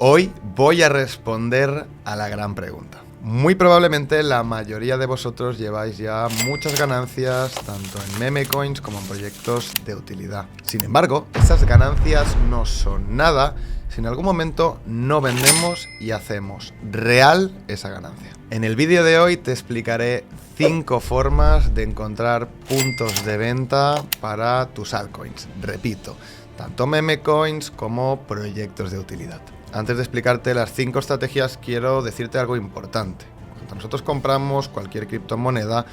Hoy voy a responder a la gran pregunta. Muy probablemente la mayoría de vosotros lleváis ya muchas ganancias tanto en meme coins como en proyectos de utilidad. Sin embargo, esas ganancias no son nada si en algún momento no vendemos y hacemos real esa ganancia. En el vídeo de hoy te explicaré 5 formas de encontrar puntos de venta para tus altcoins. Repito, tanto meme coins como proyectos de utilidad. Antes de explicarte las 5 estrategias, quiero decirte algo importante. Cuando nosotros compramos cualquier criptomoneda,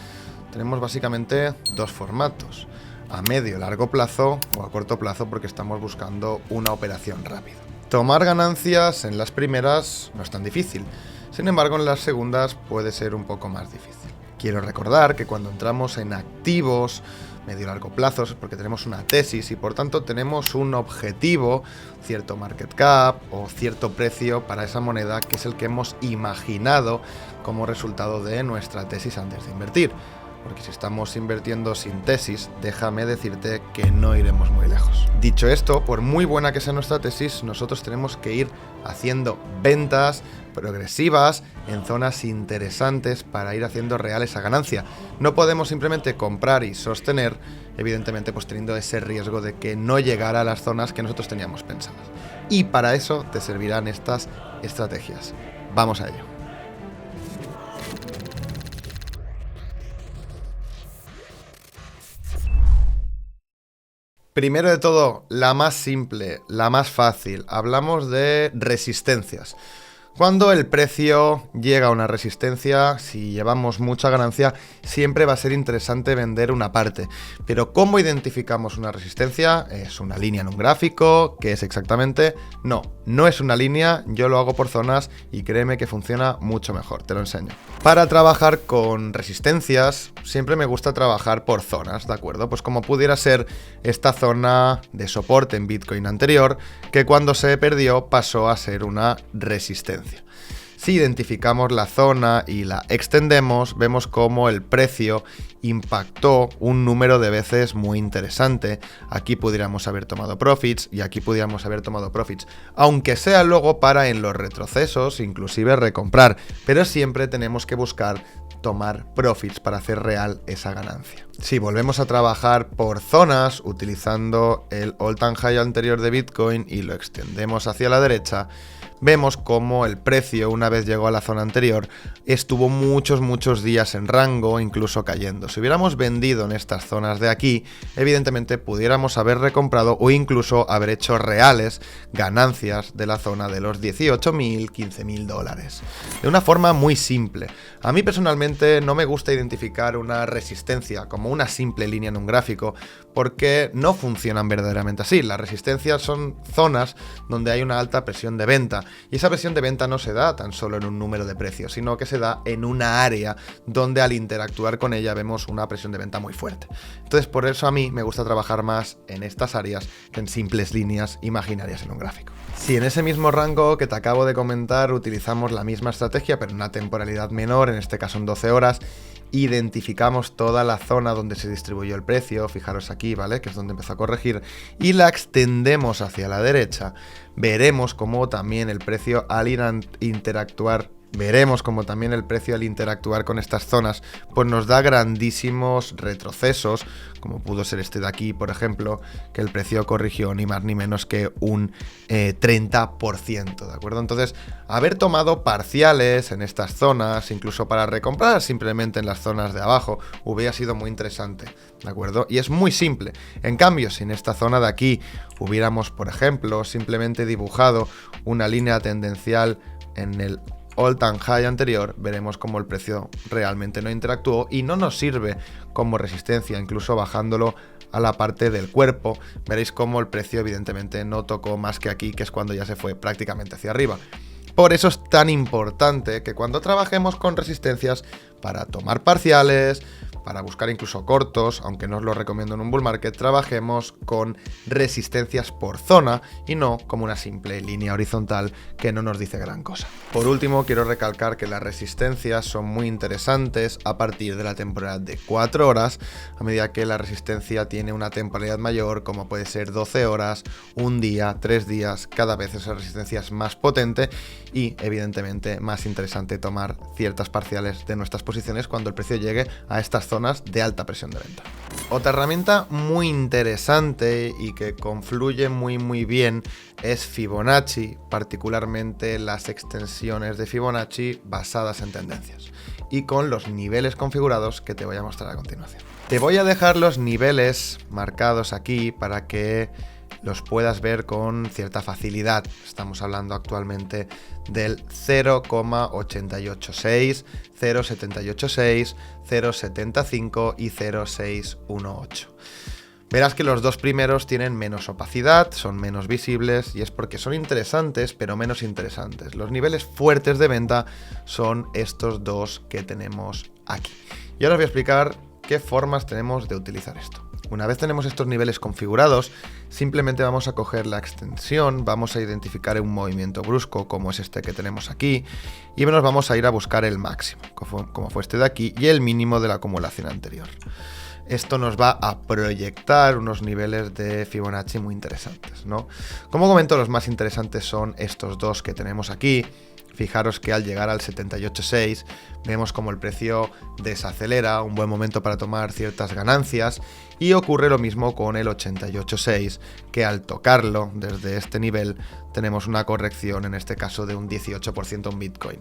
tenemos básicamente 2 formatos. A medio y largo plazo o a corto plazo porque estamos buscando una operación rápida. Tomar ganancias en las primeras no es tan difícil. Sin embargo, en las segundas puede ser un poco más difícil. Quiero recordar que cuando entramos en activos medio y largo plazo es porque tenemos una tesis y por tanto tenemos un objetivo, cierto market cap o cierto precio para esa moneda que es el que hemos imaginado como resultado de nuestra tesis antes de invertir. Porque si estamos invirtiendo sin tesis, déjame decirte que no iremos muy lejos. Dicho esto, por muy buena que sea nuestra tesis, nosotros tenemos que ir haciendo ventas progresivas en zonas interesantes para ir haciendo real esa ganancia. No podemos simplemente comprar y sostener, evidentemente pues teniendo ese riesgo de que no llegara a las zonas que nosotros teníamos pensadas. Y para eso te servirán estas estrategias. Vamos a ello. Primero de todo, la más simple, la más fácil. Hablamos de resistencias. Cuando el precio llega a una resistencia, si llevamos mucha ganancia, siempre va a ser interesante vender una parte. Pero ¿cómo identificamos una resistencia? ¿Es una línea en un gráfico? ¿Qué es exactamente? No es una línea, yo lo hago por zonas y créeme que funciona mucho mejor, te lo enseño. Para trabajar con resistencias, siempre me gusta trabajar por zonas, ¿de acuerdo? Pues como pudiera ser esta zona de soporte en Bitcoin anterior, que cuando se perdió pasó a ser una resistencia. Si identificamos la zona y la extendemos, vemos cómo el precio impactó un número de veces muy interesante. Aquí pudiéramos haber tomado profits y aquí pudiéramos haber tomado profits, aunque sea luego para en los retrocesos inclusive recomprar, pero siempre tenemos que buscar tomar profits para hacer real esa ganancia. Si volvemos a trabajar por zonas utilizando el all-time high anterior de Bitcoin y lo extendemos hacia la derecha, vemos cómo el precio, una vez llegó a la zona anterior, estuvo muchos días en rango, incluso cayendo. Si hubiéramos vendido en estas zonas de aquí, evidentemente pudiéramos haber recomprado o incluso haber hecho reales ganancias de la zona de los 18.000, 15.000 dólares. De una forma muy simple. A mí personalmente no me gusta identificar una resistencia como una simple línea en un gráfico, porque no funcionan verdaderamente así. Las resistencias son zonas donde hay una alta presión de venta. Y esa presión de venta no se da tan solo en un número de precios, sino que se da en una área donde al interactuar con ella vemos una presión de venta muy fuerte. Entonces por eso a mí me gusta trabajar más en estas áreas que en simples líneas imaginarias en un gráfico. Si en ese mismo rango que te acabo de comentar utilizamos la misma estrategia pero en una temporalidad menor, en este caso en 12 horas, identificamos toda la zona donde se distribuyó el precio, fijaros aquí, ¿vale? Que es donde empezó a corregir, y la extendemos hacia la derecha, veremos cómo también el precio al interactuar con estas zonas, pues nos da grandísimos retrocesos, como pudo ser este de aquí, por ejemplo, que el precio corrigió ni más ni menos que un 30%, ¿de acuerdo? Entonces, haber tomado parciales en estas zonas, incluso para recomprar simplemente en las zonas de abajo, hubiera sido muy interesante, ¿de acuerdo? Y es muy simple. En cambio, si en esta zona de aquí hubiéramos, por ejemplo, simplemente dibujado una línea tendencial en el all-time high anterior, veremos cómo el precio realmente no interactuó y no nos sirve como resistencia, incluso bajándolo a la parte del cuerpo, veréis cómo el precio evidentemente no tocó más que aquí, que es cuando ya se fue prácticamente hacia arriba. Por eso es tan importante que cuando trabajemos con resistencias para tomar parciales, para buscar incluso cortos, aunque no os lo recomiendo en un bull market, trabajemos con resistencias por zona y no como una simple línea horizontal que no nos dice gran cosa. Por último, quiero recalcar que las resistencias son muy interesantes a partir de la temporalidad de 4 horas, a medida que la resistencia tiene una temporalidad mayor, como puede ser 12 horas, un día, 3 días, cada vez esa resistencia es más potente y evidentemente más interesante tomar ciertas parciales de nuestras posiciones cuando el precio llegue a estas zonas de alta presión de venta. Otra herramienta muy interesante y que confluye muy bien es Fibonacci, particularmente las extensiones de Fibonacci basadas en tendencias y con los niveles configurados que te voy a mostrar a continuación. Te voy a dejar los niveles marcados aquí para que los puedas ver con cierta facilidad. Estamos hablando actualmente del 0,886, 0,786, 0,75 y 0,618. Verás que los dos primeros tienen menos opacidad, son menos visibles y es porque son interesantes pero menos interesantes. Los niveles fuertes de venta son estos dos que tenemos aquí. Y ahora os voy a explicar qué formas tenemos de utilizar esto. Una vez tenemos estos niveles configurados, simplemente vamos a coger la extensión, vamos a identificar un movimiento brusco como es este que tenemos aquí y nos vamos a ir a buscar el máximo, como fue este de aquí, y el mínimo de la acumulación anterior. Esto nos va a proyectar unos niveles de Fibonacci muy interesantes, ¿no? Como comento, los más interesantes son estos dos que tenemos aquí. Fijaros que al llegar al 78.6 vemos como el precio desacelera, un buen momento para tomar ciertas ganancias, y ocurre lo mismo con el 88.6, que al tocarlo desde este nivel tenemos una corrección, en este caso de un 18% en Bitcoin.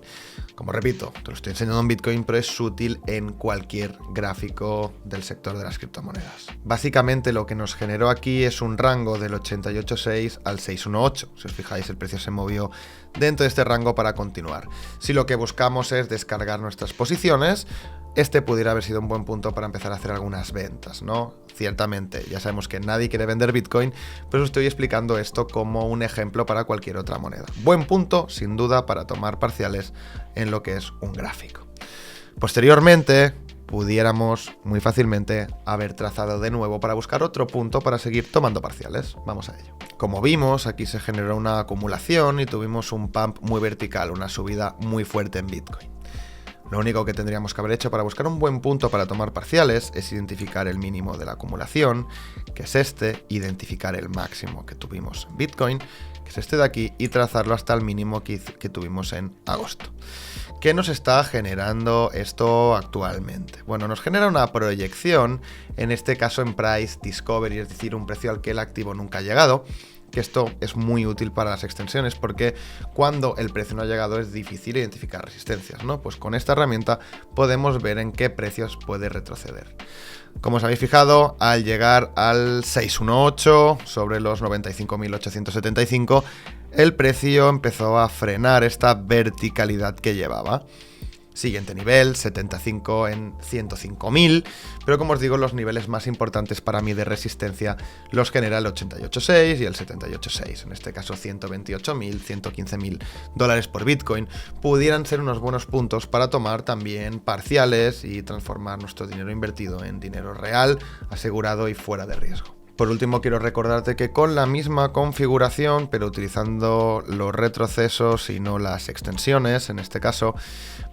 Como repito, te lo estoy enseñando en Bitcoin, pero es útil en cualquier gráfico del sector de las criptomonedas. Básicamente lo que nos generó aquí es un rango del 88.6 al 618. Si os fijáis, el precio se movió dentro de este rango para continuar. Si lo que buscamos es descargar nuestras posiciones, este pudiera haber sido un buen punto para empezar a hacer algunas ventas, ¿no? Ciertamente, ya sabemos que nadie quiere vender Bitcoin, pero os estoy explicando esto como un ejemplo para cualquier otra moneda. Buen punto, sin duda, para tomar parciales en lo que es un gráfico. Posteriormente, pudiéramos muy fácilmente haber trazado de nuevo para buscar otro punto para seguir tomando parciales. Vamos a ello. Como vimos, aquí se generó una acumulación y tuvimos un pump muy vertical, una subida muy fuerte en Bitcoin. Lo único que tendríamos que haber hecho para buscar un buen punto para tomar parciales es identificar el mínimo de la acumulación, que es este, identificar el máximo que tuvimos en Bitcoin, que es este de aquí, y trazarlo hasta el mínimo que tuvimos en agosto. ¿Qué nos está generando esto actualmente? Bueno, nos genera una proyección, en este caso en Price Discovery, es decir, un precio al que el activo nunca ha llegado, que esto es muy útil para las extensiones porque cuando el precio no ha llegado es difícil identificar resistencias, ¿no? Pues con esta herramienta podemos ver en qué precios puede retroceder. Como os habéis fijado, al llegar al 618 sobre los 95.875, el precio empezó a frenar esta verticalidad que llevaba. Siguiente nivel, 75 en 105.000, pero como os digo, los niveles más importantes para mí de resistencia los genera el 88.6 y el 78.6, en este caso 128.000, 115.000 dólares por Bitcoin. Pudieran ser unos buenos puntos para tomar también parciales y transformar nuestro dinero invertido en dinero real, asegurado y fuera de riesgo. Por último, quiero recordarte que con la misma configuración, pero utilizando los retrocesos y no las extensiones, en este caso,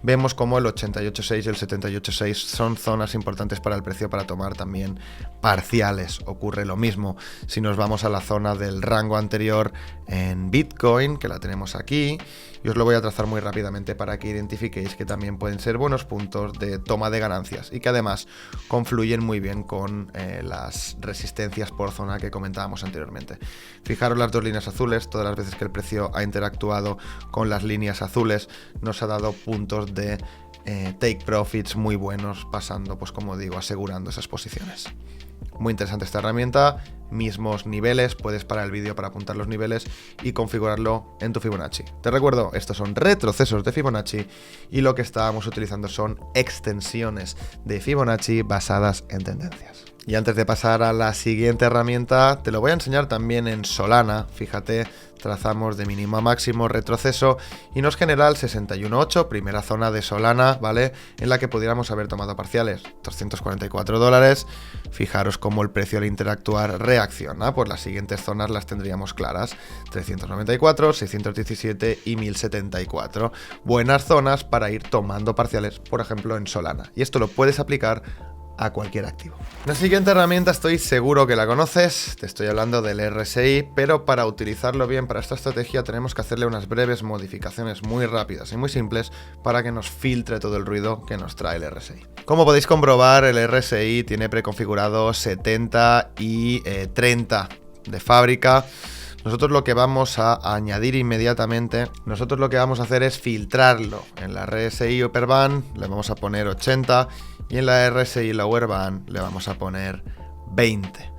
vemos como el 88.6 y el 78.6 son zonas importantes para el precio para tomar también parciales. Ocurre lo mismo si nos vamos a la zona del rango anterior en Bitcoin, que la tenemos aquí, y os lo voy a trazar muy rápidamente para que identifiquéis que también pueden ser buenos puntos de toma de ganancias y que además confluyen muy bien con las resistencias por zona que comentábamos anteriormente. Fijaros las dos líneas azules, todas las veces que el precio ha interactuado con las líneas azules nos ha dado puntos de take profits muy buenos, pasando, pues como digo, asegurando esas posiciones. Muy interesante esta herramienta, mismos niveles, puedes parar el vídeo para apuntar los niveles y configurarlo en tu Fibonacci. Te recuerdo, estos son retrocesos de Fibonacci y lo que estábamos utilizando son extensiones de Fibonacci basadas en tendencias. Y antes de pasar a la siguiente herramienta, te lo voy a enseñar también en Solana. Fíjate, trazamos de mínimo a máximo retroceso y nos genera el 61.8, primera zona de Solana, ¿vale? En la que pudiéramos haber tomado parciales, $244. Fijaros cómo el precio al interactuar reacciona, pues las siguientes zonas las tendríamos claras, 394, 617 y 1074. Buenas zonas para ir tomando parciales, por ejemplo, en Solana. Y esto lo puedes aplicar a cualquier activo. La siguiente herramienta estoy seguro que la conoces, te estoy hablando del RSI, pero para utilizarlo bien para esta estrategia tenemos que hacerle unas breves modificaciones muy rápidas y muy simples para que nos filtre todo el ruido que nos trae el RSI. Como podéis comprobar, el RSI tiene preconfigurado 70 y 30 de fábrica. Nosotros lo que vamos a añadir inmediatamente, nosotros lo que vamos a hacer es filtrarlo. En la RSI Upper Band le vamos a poner 80 y en la RSI Lower Band le vamos a poner 20.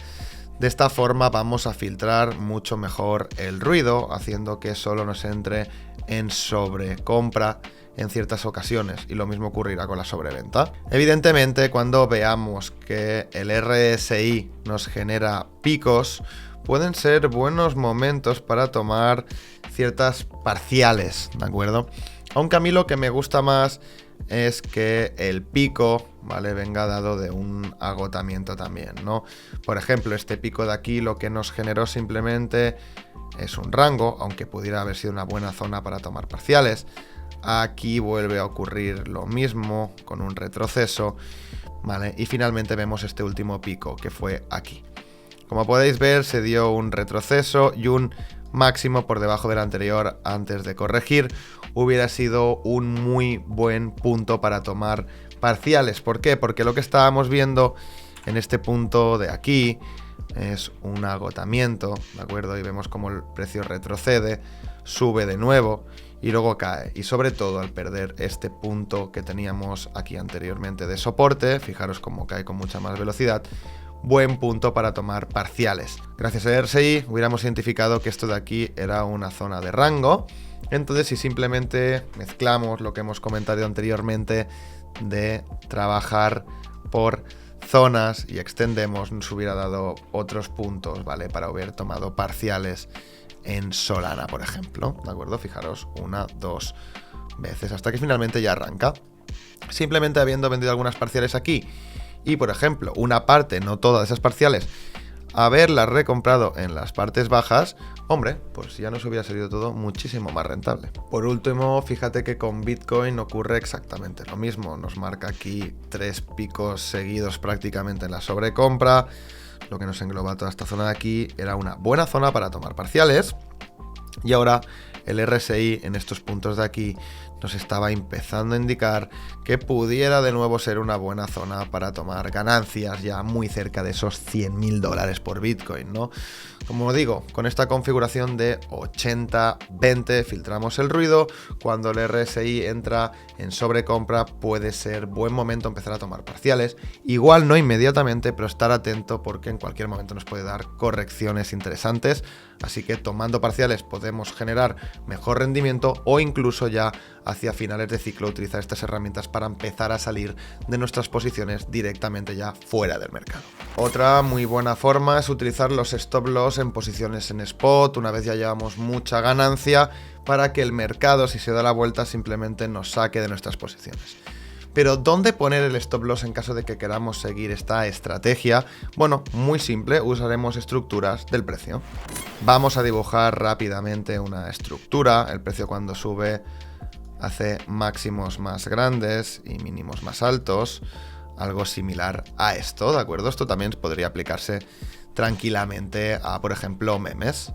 De esta forma vamos a filtrar mucho mejor el ruido, haciendo que solo nos entre en sobrecompra en ciertas ocasiones, y lo mismo ocurrirá con la sobreventa. Evidentemente, cuando veamos que el RSI nos genera picos, pueden ser buenos momentos para tomar ciertas parciales, ¿de acuerdo? Aunque a mí lo que me gusta más es que el pico, ¿vale?, venga dado de un agotamiento también, ¿no? Por ejemplo, este pico de aquí lo que nos generó simplemente es un rango, aunque pudiera haber sido una buena zona para tomar parciales. Aquí vuelve a ocurrir lo mismo con un retroceso, ¿vale? Y finalmente vemos este último pico que fue aquí. Como podéis ver, se dio un retroceso y un máximo por debajo del anterior antes de corregir. Hubiera sido un muy buen punto para tomar parciales. ¿Por qué? Porque lo que estábamos viendo en este punto de aquí es un agotamiento, ¿de acuerdo? Y vemos cómo el precio retrocede, sube de nuevo y luego cae. Y sobre todo al perder este punto que teníamos aquí anteriormente de soporte, fijaros cómo cae con mucha más velocidad. Buen punto para tomar parciales. Gracias a RSI hubiéramos identificado que esto de aquí era una zona de rango. Entonces, si simplemente mezclamos lo que hemos comentado anteriormente de trabajar por zonas y extendemos, nos hubiera dado otros puntos, ¿vale?, para haber tomado parciales en Solana, por ejemplo, ¿de acuerdo? Fijaros, 1, 2 veces, hasta que finalmente ya arranca. Simplemente habiendo vendido algunas parciales aquí y, por ejemplo, una parte, no todas esas parciales, haberlas recomprado en las partes bajas, hombre, pues ya nos hubiera salido todo muchísimo más rentable. Por último, fíjate que con Bitcoin ocurre exactamente lo mismo. Nos marca aquí 3 picos seguidos prácticamente en la sobrecompra. Lo que nos engloba toda esta zona de aquí era una buena zona para tomar parciales. Y ahora el RSI en estos puntos de aquí nos estaba empezando a indicar que pudiera de nuevo ser una buena zona para tomar ganancias ya muy cerca de esos $100.000 por Bitcoin, ¿no? Como digo, con esta configuración de 80-20 filtramos el ruido. Cuando el RSI entra en sobrecompra puede ser buen momento empezar a tomar parciales. Igual no inmediatamente, pero estar atento porque en cualquier momento nos puede dar correcciones interesantes. Así que tomando parciales podemos generar mejor rendimiento o incluso ya hacia finales de ciclo utilizar estas herramientas para empezar a salir de nuestras posiciones directamente ya fuera del mercado. Otra muy buena forma es utilizar los stop loss en posiciones en spot una vez ya llevamos mucha ganancia para que el mercado, si se da la vuelta, simplemente nos saque de nuestras posiciones. Pero ¿dónde poner el stop loss en caso de que queramos seguir esta estrategia? Bueno, muy simple, usaremos estructuras del precio. Vamos a dibujar rápidamente una estructura. El precio cuando sube hace máximos más grandes y mínimos más altos. Algo similar a esto, ¿de acuerdo? Esto también podría aplicarse tranquilamente a, por ejemplo, memes.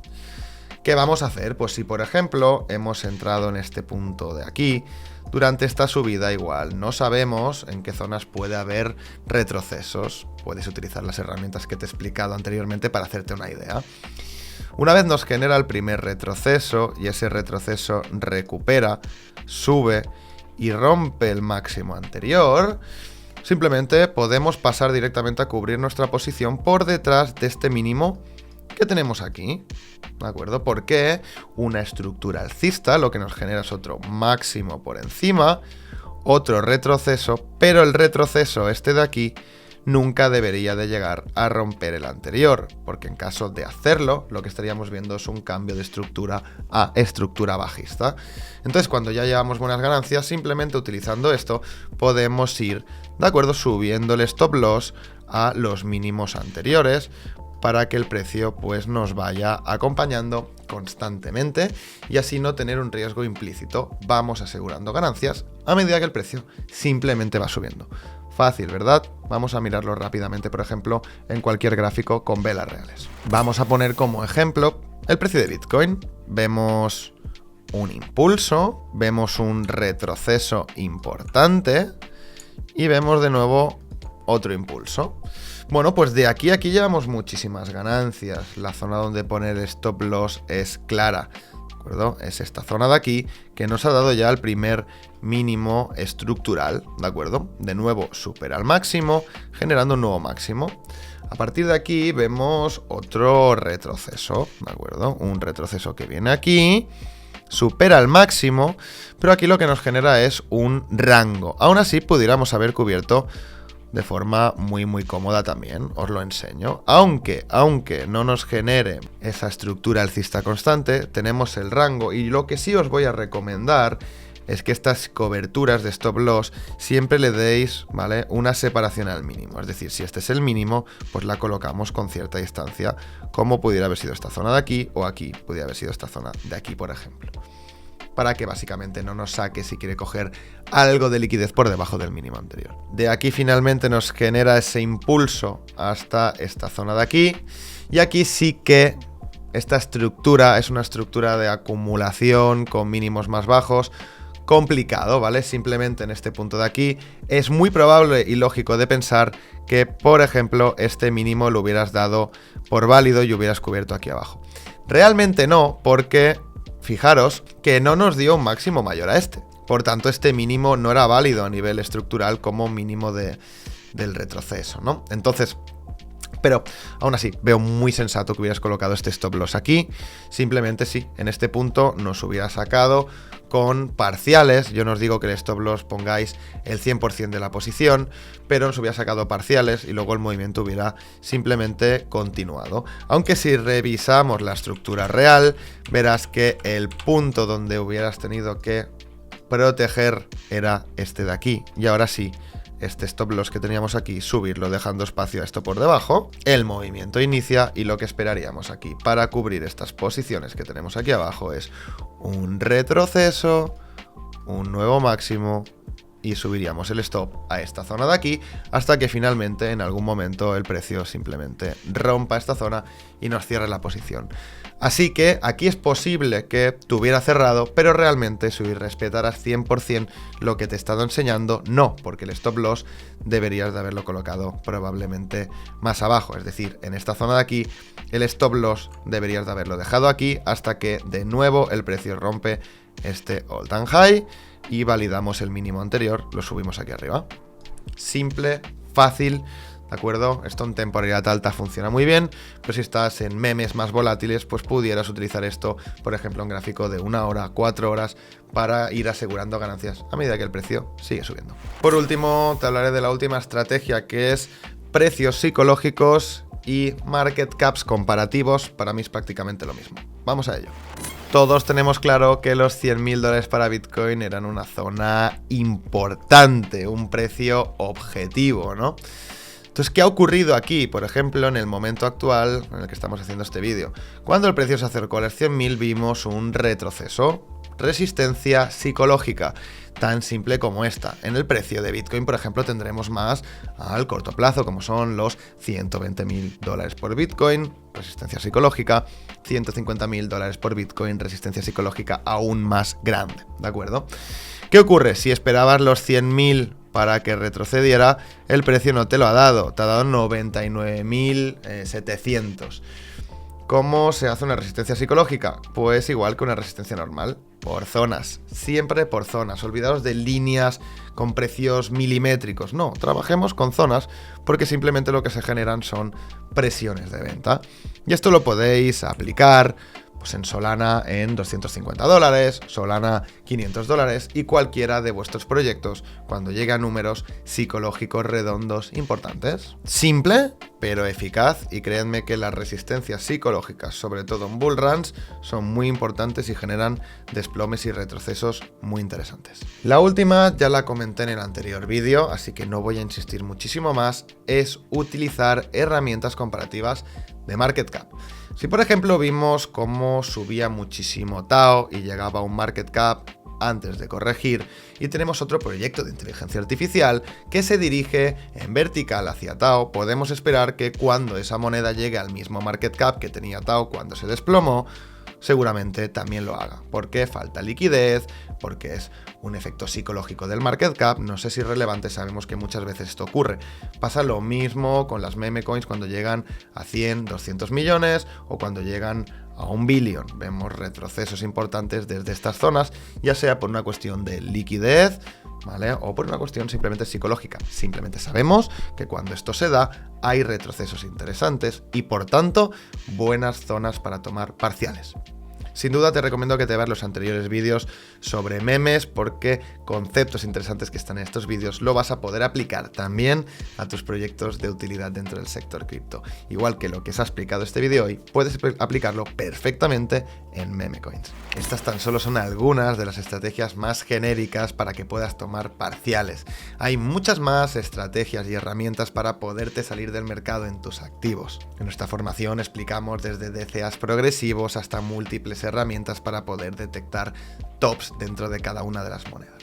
¿Qué vamos a hacer? Pues si, por ejemplo, hemos entrado en este punto de aquí, durante esta subida igual no sabemos en qué zonas puede haber retrocesos. Puedes utilizar las herramientas que te he explicado anteriormente para hacerte una idea. Una vez nos genera el primer retroceso y ese retroceso recupera, sube y rompe el máximo anterior, simplemente podemos pasar directamente a cubrir nuestra posición por detrás de este mínimo que tenemos aquí, ¿de acuerdo? Porque una estructura alcista lo que nos genera es otro máximo por encima, otro retroceso, pero el retroceso este de aquí nunca debería de llegar a romper el anterior, porque en caso de hacerlo, lo que estaríamos viendo es un cambio de estructura a estructura bajista. Entonces, cuando ya llevamos buenas ganancias, simplemente utilizando esto, podemos ir, ¿de acuerdo?, subiendo el stop loss a los mínimos anteriores, para que el precio pues nos vaya acompañando constantemente y así no tener un riesgo implícito. Vamos asegurando ganancias a medida que el precio simplemente va subiendo. Fácil, ¿verdad? Vamos a mirarlo rápidamente, por ejemplo, en cualquier gráfico con velas reales. Vamos a poner como ejemplo el precio de Bitcoin. Vemos un impulso, vemos un retroceso importante y vemos de nuevo otro impulso. Bueno, pues de aquí a aquí llevamos muchísimas ganancias. La zona donde poner stop loss es clara, ¿de acuerdo? Es esta zona de aquí que nos ha dado ya el primer mínimo estructural, ¿de acuerdo? De nuevo supera el máximo, generando un nuevo máximo. A partir de aquí vemos otro retroceso, ¿de acuerdo? Un retroceso que viene aquí, supera el máximo, pero aquí lo que nos genera es un rango. Aún así, pudiéramos haber cubierto de forma muy cómoda también, os lo enseño. Aunque no nos genere esa estructura alcista constante, tenemos el rango y lo que sí os voy a recomendar es que estas coberturas de stop loss siempre le deis, ¿vale?, una separación al mínimo. Es decir, si este es el mínimo, pues la colocamos con cierta distancia, como pudiera haber sido esta zona de aquí o aquí, pudiera haber sido esta zona de aquí, por ejemplo, para que básicamente no nos saque si quiere coger algo de liquidez por debajo del mínimo anterior. De aquí finalmente nos genera ese impulso hasta esta zona de aquí, y aquí sí que esta estructura es una estructura de acumulación con mínimos más bajos, complicado, ¿vale? Simplemente en este punto de aquí es muy probable y lógico de pensar que, por ejemplo, este mínimo lo hubieras dado por válido y hubieras cubierto aquí abajo. Realmente no, porque fijaros que no nos dio un máximo mayor a este. Por tanto, este mínimo no era válido a nivel estructural como mínimo del retroceso, ¿no? Entonces, pero aún así, veo muy sensato que hubieras colocado este stop loss aquí. Simplemente sí, en este punto nos hubiera sacado con parciales. Yo no os digo que el stop loss pongáis el 100% de la posición, pero nos hubiera sacado parciales y luego el movimiento hubiera simplemente continuado. Aunque si revisamos la estructura real, verás que el punto donde hubieras tenido que proteger era este de aquí. Y ahora sí, este stop loss que teníamos aquí, subirlo dejando espacio a esto por debajo, el movimiento inicia y lo que esperaríamos aquí para cubrir estas posiciones que tenemos aquí abajo es un retroceso, un nuevo máximo y subiríamos el stop a esta zona de aquí hasta que finalmente en algún momento el precio simplemente rompa esta zona y nos cierre la posición. Así que aquí es posible que te hubiera cerrado, pero realmente si respetaras 100% lo que te he estado enseñando, no, porque el stop loss deberías de haberlo colocado probablemente más abajo. Es decir, en esta zona de aquí, el stop loss deberías de haberlo dejado aquí hasta que de nuevo el precio rompe este all time high y validamos el mínimo anterior, lo subimos aquí arriba. Simple, fácil, ¿de acuerdo? Esto en temporalidad alta funciona muy bien, pero si estás en memes más volátiles, pues pudieras utilizar esto, por ejemplo, en gráfico de 1 hora, 4 horas, para ir asegurando ganancias a medida que el precio sigue subiendo. Por último, te hablaré de la última estrategia, que es precios psicológicos y market caps comparativos. Para mí es prácticamente lo mismo. Vamos a ello. Todos tenemos claro que los $100.000 para Bitcoin eran una zona importante, un precio objetivo, ¿no? Entonces, ¿qué ha ocurrido aquí? Por ejemplo, en el momento actual en el que estamos haciendo este vídeo. Cuando el precio se acercó a los 100.000 vimos un retroceso, resistencia psicológica, tan simple como esta. En el precio de Bitcoin, por ejemplo, tendremos más al corto plazo, como son los $120.000 por Bitcoin, resistencia psicológica, $150.000 por Bitcoin, resistencia psicológica aún más grande, ¿de acuerdo? ¿Qué ocurre? Si esperabas los 100.000 para que retrocediera, el precio no te lo ha dado, te ha dado 99.700. ¿Cómo se hace una resistencia psicológica? Pues igual que una resistencia normal, por zonas, siempre por zonas. Olvidaos de líneas con precios milimétricos, no, trabajemos con zonas porque simplemente lo que se generan son presiones de venta. Y esto lo podéis aplicar pues en Solana en $250, Solana $500 y cualquiera de vuestros proyectos cuando llegue a números psicológicos redondos importantes. Simple, pero eficaz, y créanme que las resistencias psicológicas, sobre todo en bull runs, son muy importantes y generan desplomes y retrocesos muy interesantes. La última ya la comenté en el anterior vídeo, así que no voy a insistir muchísimo más, es utilizar herramientas comparativas de market cap. Si por ejemplo vimos cómo subía muchísimo Tao y llegaba a un market cap antes de corregir, y tenemos otro proyecto de inteligencia artificial que se dirige en vertical hacia Tao, podemos esperar que cuando esa moneda llegue al mismo market cap que tenía Tao cuando se desplomó, seguramente también lo haga, porque falta liquidez, porque es un efecto psicológico del market cap, no sé si es relevante, sabemos que muchas veces esto ocurre. Pasa lo mismo con las meme coins cuando llegan a 100, 200 millones o cuando llegan a 1 billón. Vemos retrocesos importantes desde estas zonas, ya sea por una cuestión de liquidez, ¿vale? O por una cuestión simplemente psicológica. Simplemente sabemos que cuando esto se da, hay retrocesos interesantes y por tanto, buenas zonas para tomar parciales. Sin duda te recomiendo que te veas los anteriores vídeos sobre memes, porque conceptos interesantes que están en estos vídeos lo vas a poder aplicar también a tus proyectos de utilidad dentro del sector cripto. Igual que lo que se ha explicado este vídeo hoy, puedes aplicarlo perfectamente en meme coins. Estas tan solo son algunas de las estrategias más genéricas para que puedas tomar parciales. Hay muchas más estrategias y herramientas para poderte salir del mercado en tus activos. En nuestra formación explicamos desde DCAs progresivos hasta múltiples herramientas para poder detectar tops dentro de cada una de las monedas.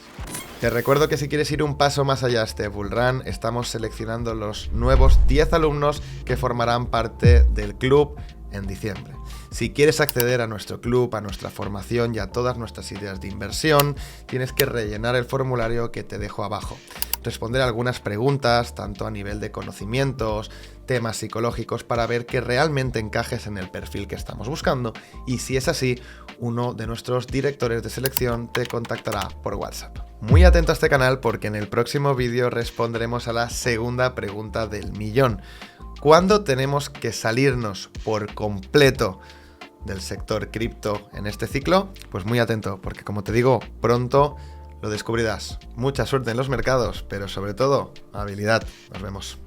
Te recuerdo que si quieres ir un paso más allá este bull run, estamos seleccionando los nuevos 10 alumnos que formarán parte del club en diciembre. Si quieres acceder a nuestro club, a nuestra formación y a todas nuestras ideas de inversión, tienes que rellenar el formulario que te dejo abajo. Responder algunas preguntas, tanto a nivel de conocimientos, temas psicológicos, para ver que realmente encajes en el perfil que estamos buscando, y si es así, uno de nuestros directores de selección te contactará por WhatsApp. Muy atento a este canal porque en el próximo vídeo responderemos a la segunda pregunta del millón. ¿Cuándo tenemos que salirnos por completo del sector cripto en este ciclo? Pues muy atento, porque como te digo, pronto lo descubrirás. Mucha suerte en los mercados, pero sobre todo, habilidad. Nos vemos.